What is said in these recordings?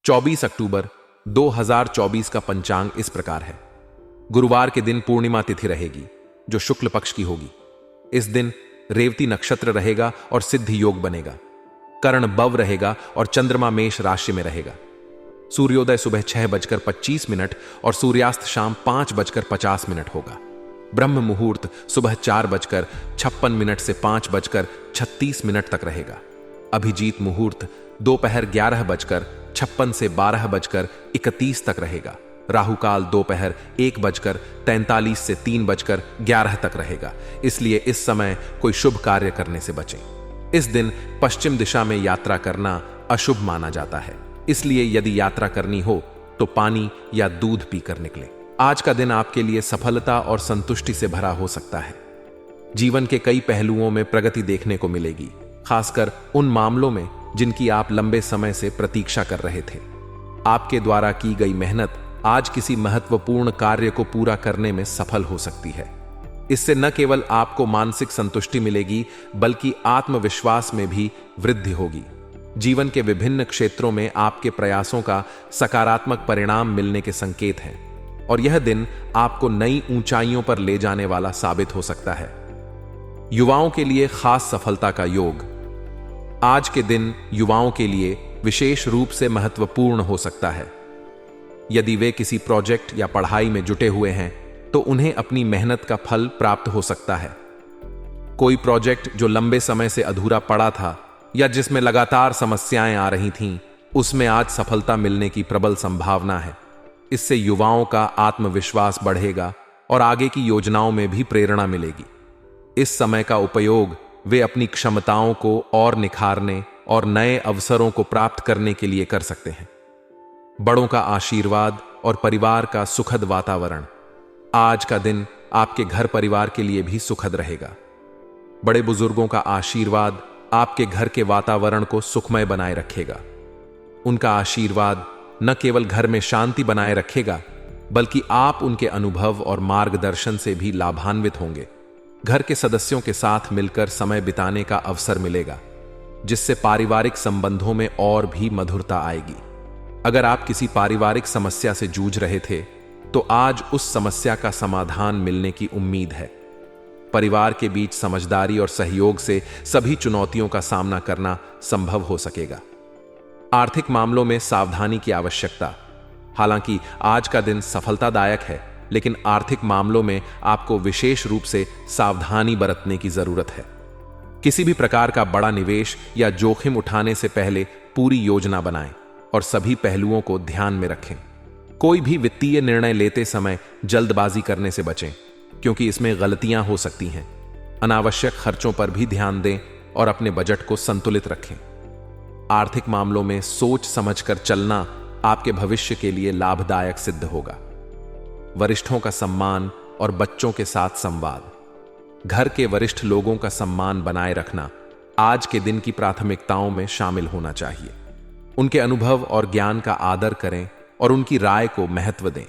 24 अक्टूबर 2024 का पंचांग इस प्रकार है। गुरुवार के दिन पूर्णिमा तिथि रहेगी, जो शुक्ल पक्ष की होगी। इस दिन रेवती नक्षत्र रहेगा और सिद्धि योग बनेगा। कर्ण बव रहेगा और चंद्रमा मेष राशि में रहेगा। सूर्योदय सुबह 6:25 और सूर्यास्त शाम 5:50 होगा। ब्रह्म मुहूर्त सुबह 4:56 से 5:36 तक रहेगा। अभिजीत मुहूर्त दोपहर 11:56 से 12:31 तक रहेगा। राहुकाल दोपहर 1:43 से 3:11 तक रहेगा, इसलिए इस समय कोई शुभ कार्य करने से बचें। इस दिन पश्चिम दिशा में यात्रा करना अशुभ माना जाता है, इसलिए यदि यात्रा करनी हो तो पानी या दूध पीकर निकलें। आज का दिन आपके लिए सफलता और संतुष्टि से भरा हो सकता है। जीवन के कई पहलुओं में प्रगति देखने को मिलेगी, खासकर उन मामलों में जिनकी आप लंबे समय से प्रतीक्षा कर रहे थे। आपके द्वारा की गई मेहनत आज किसी महत्वपूर्ण कार्य को पूरा करने में सफल हो सकती है। इससे न केवल आपको मानसिक संतुष्टि मिलेगी, बल्कि आत्मविश्वास में भी वृद्धि होगी। जीवन के विभिन्न क्षेत्रों में आपके प्रयासों का सकारात्मक परिणाम मिलने के संकेत हैं, और यह दिन आपको नई ऊंचाइयों पर ले जाने वाला साबित हो सकता है। युवाओं के लिए खास सफलता का योग। आज के दिन युवाओं के लिए विशेष रूप से महत्वपूर्ण हो सकता है। यदि वे किसी प्रोजेक्ट या पढ़ाई में जुटे हुए हैं तो उन्हें अपनी मेहनत का फल प्राप्त हो सकता है। कोई प्रोजेक्ट जो लंबे समय से अधूरा पड़ा था या जिसमें लगातार समस्याएं आ रही थीं, उसमें आज सफलता मिलने की प्रबल संभावना है। इससे युवाओं का आत्मविश्वास बढ़ेगा और आगे की योजनाओं में भी प्रेरणा मिलेगी। इस समय का उपयोग वे अपनी क्षमताओं को और निखारने और नए अवसरों को प्राप्त करने के लिए कर सकते हैं। बड़ों का आशीर्वाद और परिवार का सुखद वातावरण। आज का दिन आपके घर परिवार के लिए भी सुखद रहेगा। बड़े बुजुर्गों का आशीर्वाद आपके घर के वातावरण को सुखमय बनाए रखेगा। उनका आशीर्वाद न केवल घर में शांति बनाए रखेगा, बल्कि आप उनके अनुभव और मार्गदर्शन से भी लाभान्वित होंगे। घर के सदस्यों के साथ मिलकर समय बिताने का अवसर मिलेगा, जिससे पारिवारिक संबंधों में और भी मधुरता आएगी। अगर आप किसी पारिवारिक समस्या से जूझ रहे थे तो आज उस समस्या का समाधान मिलने की उम्मीद है। परिवार के बीच समझदारी और सहयोग से सभी चुनौतियों का सामना करना संभव हो सकेगा। आर्थिक मामलों में सावधानी की आवश्यकता। हालांकि आज का दिन सफलतादायक है, लेकिन आर्थिक मामलों में आपको विशेष रूप से सावधानी बरतने की जरूरत है। किसी भी प्रकार का बड़ा निवेश या जोखिम उठाने से पहले पूरी योजना बनाएं और सभी पहलुओं को ध्यान में रखें। कोई भी वित्तीय निर्णय लेते समय जल्दबाजी करने से बचें, क्योंकि इसमें गलतियां हो सकती हैं। अनावश्यक खर्चों पर भी ध्यान दें और अपने बजट को संतुलित रखें। आर्थिक मामलों में सोच समझकर चलना आपके भविष्य के लिए लाभदायक सिद्ध होगा। वरिष्ठों का सम्मान और बच्चों के साथ संवाद। घर के वरिष्ठ लोगों का सम्मान बनाए रखना आज के दिन की प्राथमिकताओं में शामिल होना चाहिए। उनके अनुभव और ज्ञान का आदर करें और उनकी राय को महत्व दें।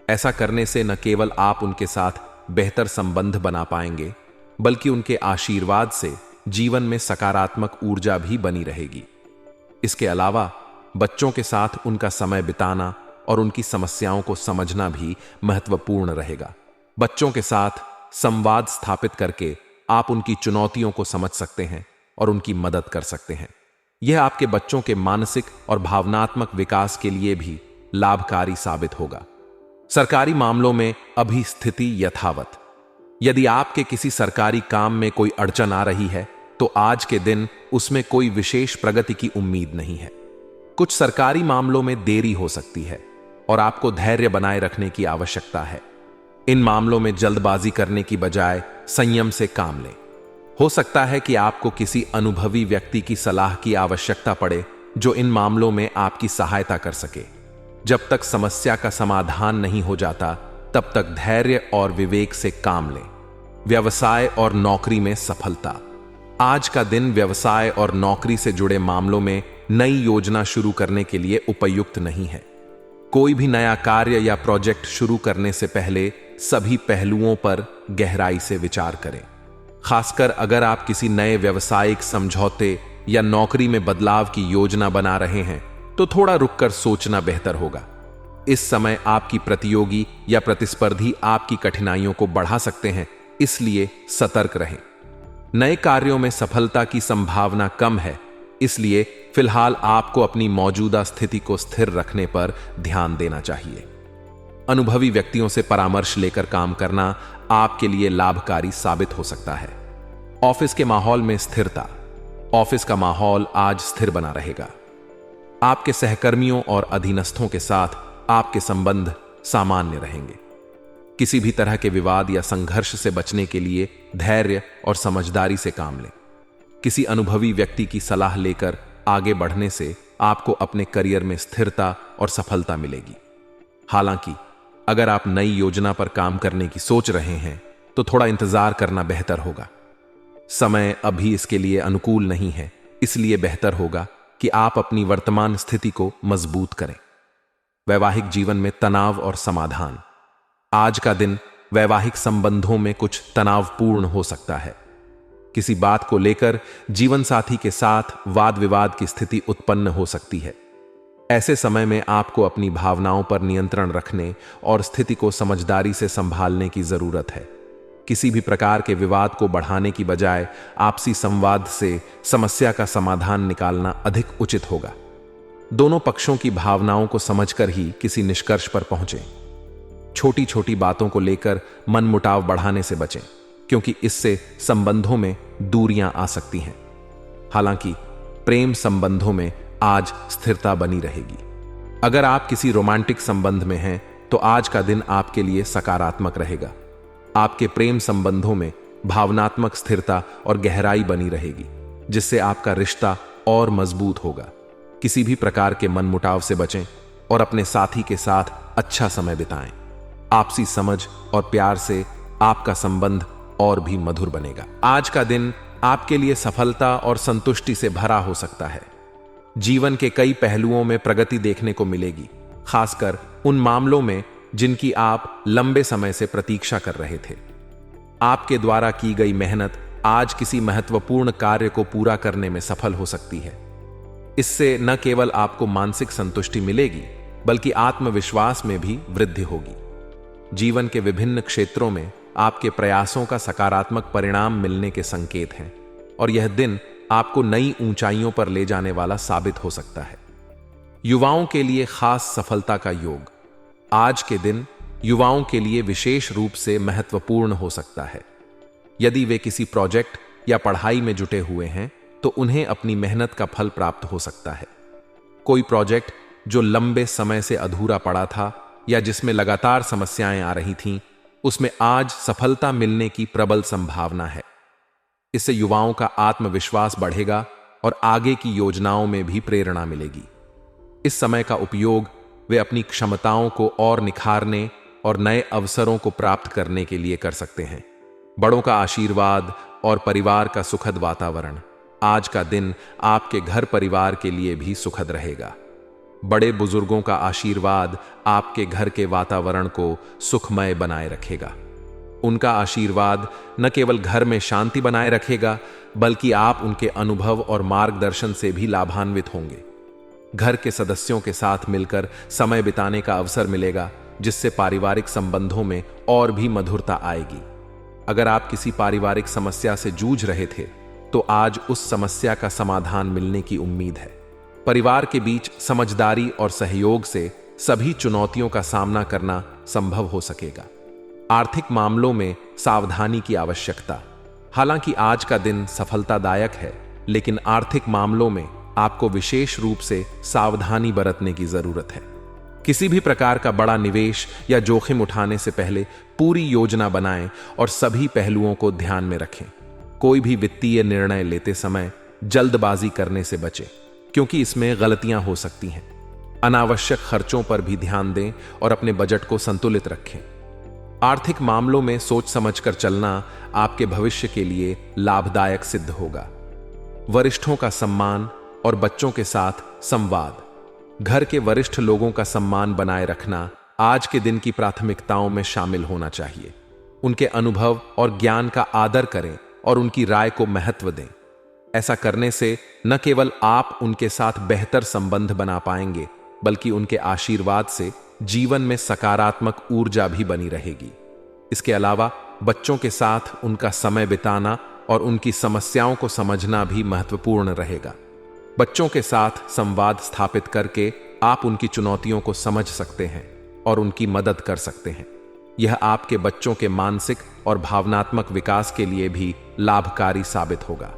ऐसा करने से न केवल आप उनके साथ बेहतर संबंध बना पाएंगे, बल्कि उनके आशीर्वाद से जीवन में सकारात्मक ऊर्जा भी बनी रहेगी। इसके अलावा बच्चों के साथ उनका समय बिताना और उनकी समस्याओं को समझना भी महत्वपूर्ण रहेगा। बच्चों के साथ संवाद स्थापित करके आप उनकी चुनौतियों को समझ सकते हैं और उनकी मदद कर सकते हैं। यह आपके बच्चों के मानसिक और भावनात्मक विकास के लिए भी लाभकारी साबित होगा। सरकारी मामलों में अभी स्थिति यथावत। यदि आपके किसी सरकारी काम में कोई अड़चन आ रही है तो आज के दिन उसमें कोई विशेष प्रगति की उम्मीद नहीं है। कुछ सरकारी मामलों में देरी हो सकती है और आपको धैर्य बनाए रखने की आवश्यकता है। इन मामलों में जल्दबाजी करने की बजाय संयम से काम लें। हो सकता है कि आपको किसी अनुभवी व्यक्ति की सलाह की आवश्यकता पड़े जो इन मामलों में आपकी सहायता कर सके। जब तक समस्या का समाधान नहीं हो जाता, तब तक धैर्य और विवेक से काम लें। व्यवसाय और नौकरी में सफलता। आज का दिन व्यवसाय और नौकरी से जुड़े मामलों में नई योजना शुरू करने के लिए उपयुक्त नहीं है। कोई भी नया कार्य या प्रोजेक्ट शुरू करने से पहले सभी पहलुओं पर गहराई से विचार करें। खासकर अगर आप किसी नए व्यवसायिक समझौते या नौकरी में बदलाव की योजना बना रहे हैं तो थोड़ा रुककर सोचना बेहतर होगा। इस समय आपकी प्रतियोगी या प्रतिस्पर्धी आपकी कठिनाइयों को बढ़ा सकते हैं, इसलिए सतर्क रहें। नए कार्यों में सफलता की संभावना कम है, इसलिए फिलहाल आपको अपनी मौजूदा स्थिति को स्थिर रखने पर ध्यान देना चाहिए। अनुभवी व्यक्तियों से परामर्श लेकर काम करना आपके लिए लाभकारी साबित हो सकता है। ऑफिस के माहौल में स्थिरता। ऑफिस का माहौल आज स्थिर बना रहेगा। आपके सहकर्मियों और अधीनस्थों के साथ आपके संबंध सामान्य रहेंगे। किसी भी तरह के विवाद या संघर्ष से बचने के लिए धैर्य और समझदारी से काम लें। किसी अनुभवी व्यक्ति की सलाह लेकर आगे बढ़ने से आपको अपने करियर में स्थिरता और सफलता मिलेगी। हालांकि अगर आप नई योजना पर काम करने की सोच रहे हैं तो थोड़ा इंतजार करना बेहतर होगा। समय अभी इसके लिए अनुकूल नहीं है, इसलिए बेहतर होगा कि आप अपनी वर्तमान स्थिति को मजबूत करें। वैवाहिक जीवन में तनाव और समाधान। आज का दिन वैवाहिक संबंधों में कुछ तनावपूर्ण हो सकता है। किसी बात को लेकर जीवन साथी के साथ वाद विवाद की स्थिति उत्पन्न हो सकती है। ऐसे समय में आपको अपनी भावनाओं पर नियंत्रण रखने और स्थिति को समझदारी से संभालने की जरूरत है। किसी भी प्रकार के विवाद को बढ़ाने की बजाय आपसी संवाद से समस्या का समाधान निकालना अधिक उचित होगा। दोनों पक्षों की भावनाओं को समझकर ही किसी निष्कर्ष पर पहुंचें। छोटी छोटी बातों को लेकर मनमुटाव बढ़ाने से बचें, क्योंकि इससे संबंधों में दूरियां आ सकती हैं। हालांकि प्रेम संबंधों में आज स्थिरता बनी रहेगी। अगर आप किसी रोमांटिक संबंध में हैं तो आज का दिन आपके लिए सकारात्मक रहेगा। आपके प्रेम संबंधों में भावनात्मक स्थिरता और गहराई बनी रहेगी, जिससे आपका रिश्ता और मजबूत होगा। किसी भी प्रकार के मनमुटाव से बचें और अपने साथी के साथ अच्छा समय बिताएं। आपसी समझ और प्यार से आपका संबंध और भी मधुर बनेगा। आज का दिन आपके लिए सफलता और संतुष्टि से भरा हो सकता है। जीवन के कई पहलुओं में प्रगति देखने को मिलेगी, खासकर उन मामलों में जिनकी आप लंबे समय से प्रतीक्षा कर रहे थे। आपके द्वारा की गई मेहनत आज किसी महत्वपूर्ण कार्य को पूरा करने में सफल हो सकती है। इससे न केवल आपको मानसिक संतुष्टि मिलेगी, बल्कि आत्मविश्वास में भी वृद्धि होगी। जीवन के विभिन्न क्षेत्रों में आपके प्रयासों का सकारात्मक परिणाम मिलने के संकेत हैं, और यह दिन आपको नई ऊंचाइयों पर ले जाने वाला साबित हो सकता है। युवाओं के लिए खास सफलता का योग। आज के दिन युवाओं के लिए विशेष रूप से महत्वपूर्ण हो सकता है। यदि वे किसी प्रोजेक्ट या पढ़ाई में जुटे हुए हैं तो उन्हें अपनी मेहनत का फल प्राप्त हो सकता है। कोई प्रोजेक्ट जो लंबे समय से अधूरा पड़ा था या जिसमें लगातार समस्याएं आ रही थीं, उसमें आज सफलता मिलने की प्रबल संभावना है। इससे युवाओं का आत्मविश्वास बढ़ेगा और आगे की योजनाओं में भी प्रेरणा मिलेगी। इस समय का उपयोग वे अपनी क्षमताओं को और निखारने और नए अवसरों को प्राप्त करने के लिए कर सकते हैं। बड़ों का आशीर्वाद और परिवार का सुखद वातावरण। आज का दिन आपके घर परिवार के लिए भी सुखद रहेगा। बड़े बुजुर्गों का आशीर्वाद आपके घर के वातावरण को सुखमय बनाए रखेगा। उनका आशीर्वाद न केवल घर में शांति बनाए रखेगा, बल्कि आप उनके अनुभव और मार्गदर्शन से भी लाभान्वित होंगे। घर के सदस्यों के साथ मिलकर समय बिताने का अवसर मिलेगा, जिससे पारिवारिक संबंधों में और भी मधुरता आएगी। अगर आप किसी पारिवारिक समस्या से जूझ रहे थे तो आज उस समस्या का समाधान मिलने की उम्मीद है। परिवार के बीच समझदारी और सहयोग से सभी चुनौतियों का सामना करना संभव हो सकेगा। आर्थिक मामलों में सावधानी की आवश्यकता। हालांकि आज का दिन सफलतादायक है, लेकिन आर्थिक मामलों में आपको विशेष रूप से सावधानी बरतने की जरूरत है। किसी भी प्रकार का बड़ा निवेश या जोखिम उठाने से पहले पूरी योजना बनाएं और सभी पहलुओं को ध्यान में रखें। कोई भी वित्तीय निर्णय लेते समय जल्दबाजी करने से बचें, क्योंकि इसमें गलतियां हो सकती हैं। अनावश्यक खर्चों पर भी ध्यान दें और अपने बजट को संतुलित रखें। आर्थिक मामलों में सोच समझकर चलना आपके भविष्य के लिए लाभदायक सिद्ध होगा। वरिष्ठों का सम्मान और बच्चों के साथ संवाद। घर के वरिष्ठ लोगों का सम्मान बनाए रखना आज के दिन की प्राथमिकताओं में शामिल होना चाहिए। उनके अनुभव और ज्ञान का आदर करें और उनकी राय को महत्व दें। ऐसा करने से न केवल आप उनके साथ बेहतर संबंध बना पाएंगे, बल्कि उनके आशीर्वाद से जीवन में सकारात्मक ऊर्जा भी बनी रहेगी। इसके अलावा बच्चों के साथ उनका समय बिताना और उनकी समस्याओं को समझना भी महत्वपूर्ण रहेगा। बच्चों के साथ संवाद स्थापित करके आप उनकी चुनौतियों को समझ सकते हैं और उनकी मदद कर सकते हैं। यह आपके बच्चों के मानसिक और भावनात्मक विकास के लिए भी लाभकारी साबित होगा।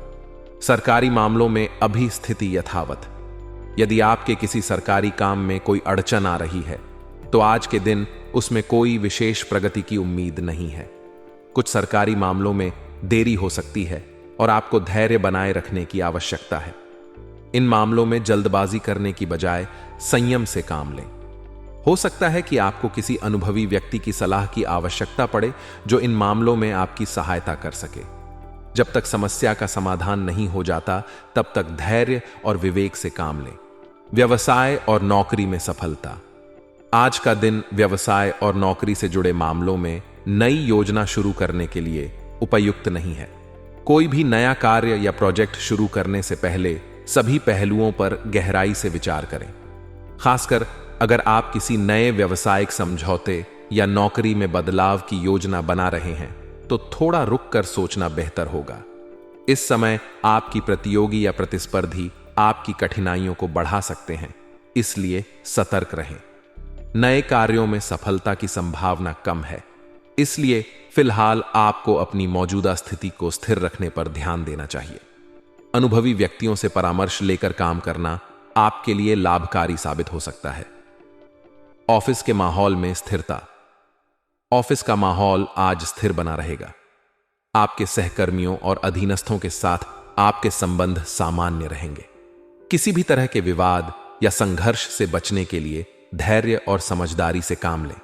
सरकारी मामलों में अभी स्थिति यथावत। यदि आपके किसी सरकारी काम में कोई अड़चन आ रही है, तो आज के दिन उसमें कोई विशेष प्रगति की उम्मीद नहीं है। कुछ सरकारी मामलों में देरी हो सकती है और आपको धैर्य बनाए रखने की आवश्यकता है। इन मामलों में जल्दबाजी करने की बजाय संयम से काम लें। हो सकता है कि आपको किसी अनुभवी व्यक्ति की सलाह की आवश्यकता पड़े जो इन मामलों में आपकी सहायता कर सके। जब तक समस्या का समाधान नहीं हो जाता, तब तक धैर्य और विवेक से काम लें। व्यवसाय और नौकरी में सफलता। आज का दिन व्यवसाय और नौकरी से जुड़े मामलों में नई योजना शुरू करने के लिए उपयुक्त नहीं है। कोई भी नया कार्य या प्रोजेक्ट शुरू करने से पहले सभी पहलुओं पर गहराई से विचार करें। खासकर अगर आप किसी नए व्यवसायिक समझौते या नौकरी में बदलाव की योजना बना रहे हैं, तो थोड़ा रुक कर सोचना बेहतर होगा। इस समय आपकी प्रतियोगी या प्रतिस्पर्धी आपकी कठिनाइयों को बढ़ा सकते हैं, इसलिए सतर्क रहें। नए कार्यों में सफलता की संभावना कम है, इसलिए फिलहाल आपको अपनी मौजूदा स्थिति को स्थिर रखने पर ध्यान देना चाहिए। अनुभवी व्यक्तियों से परामर्श लेकर काम करना आपके लिए लाभकारी साबित हो सकता है। ऑफिस के माहौल में स्थिरता। ऑफिस का माहौल आज स्थिर बना रहेगा। आपके सहकर्मियों और अधीनस्थों के साथ आपके संबंध सामान्य रहेंगे। किसी भी तरह के विवाद या संघर्ष से बचने के लिए धैर्य और समझदारी से काम लें।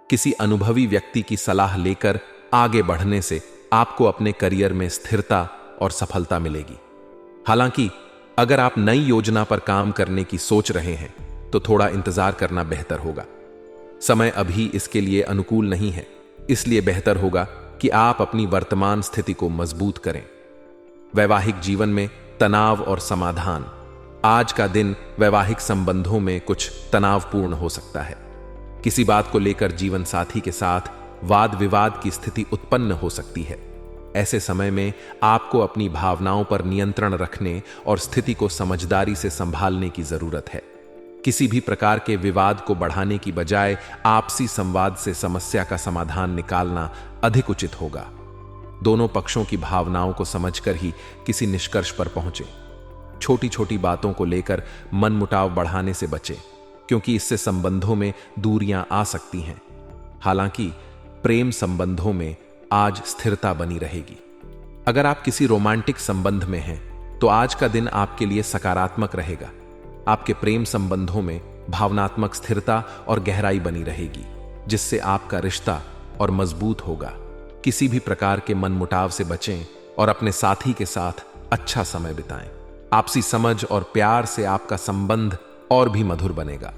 किसी अनुभवी व्यक्ति की सलाह लेकर आगे बढ़ने से आपको अपने करियर में स्थिरता और सफलता मिलेगी। हालांकि अगर आप नई योजना पर काम करने की सोच रहे हैं, तो थोड़ा इंतजार करना बेहतर होगा। समय अभी इसके लिए अनुकूल नहीं है, इसलिए बेहतर होगा कि आप अपनी वर्तमान स्थिति को मजबूत करें। वैवाहिक जीवन में तनाव और समाधान। आज का दिन वैवाहिक संबंधों में कुछ तनावपूर्ण हो सकता है। किसी बात को लेकर जीवन साथी के साथ वाद विवाद की स्थिति उत्पन्न हो सकती है। ऐसे समय में आपको अपनी भावनाओं पर नियंत्रण रखने और स्थिति को समझदारी से संभालने की जरूरत है। किसी भी प्रकार के विवाद को बढ़ाने की बजाय आपसी संवाद से समस्या का समाधान निकालना अधिक उचित होगा। दोनों पक्षों की भावनाओं को समझकर ही किसी निष्कर्ष पर पहुंचे। छोटी छोटी बातों को लेकर मनमुटाव बढ़ाने से बचें, क्योंकि इससे संबंधों में दूरियां आ सकती हैं। हालांकि प्रेम संबंधों में आज स्थिरता बनी रहेगी। अगर आप किसी रोमांटिक संबंध में हैं, तो आज का दिन आपके लिए सकारात्मक रहेगा। आपके प्रेम संबंधों में भावनात्मक स्थिरता और गहराई बनी रहेगी, जिससे आपका रिश्ता और मजबूत होगा। किसी भी प्रकार के मनमुटाव से बचें और अपने साथी के साथ अच्छा समय बिताएं। आपसी समझ और प्यार से आपका संबंध और भी मधुर बनेगा।